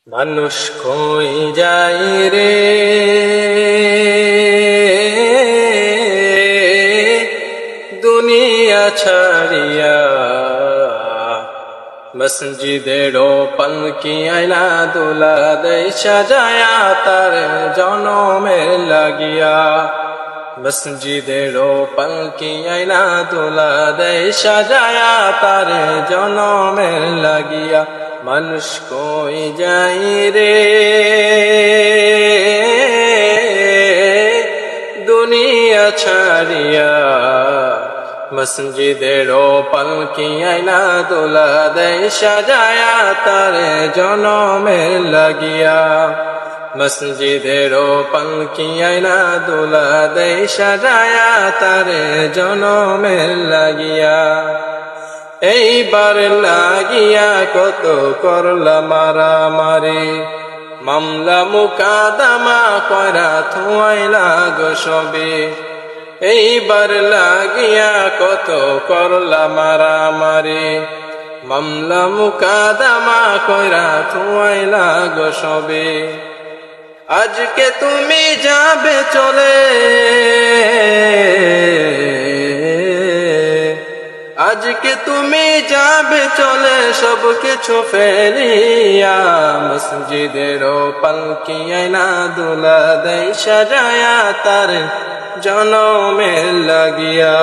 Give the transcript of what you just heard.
মানুষ কই যায় রে দুনিয়া ছাড়িয়া, মসজিদেরও পালকি আয়না দোলা দেয় সাজায়া তার জনমের লাগিয়া। মসজিদেরও পালকি আয়না দোলা দেয় সাজায়া তার জনমের লাগিয়া। মানুষ কই যাই রে দুনিয়া ছাড়িয়া, মসজিদেরও পালকি আয়না দোলা দেয় সাজায়া তার জনমের লাগিয়া। মসজিদেরও পালকি আয়না দোলা দেয় সাজায়া তার জনমের লাগিয়া। এইবার লাগিয়া কত করলা মারামারি, মামলা মুকাদামা করা থুয়াইলা গো সবে। এইবার লাগিয়া কত করলা মারামারি, মামলা মুকাদামা করা থুয়াইলা গো সবে। আজকে তুমি যাবে চলে, আজকে তুমি যাবে চলে সব কিছু ফেলিয়া। মসজিদেরও পালকি আয়না দোলা দেয় সাজায়া তার জনমের লাগিয়া।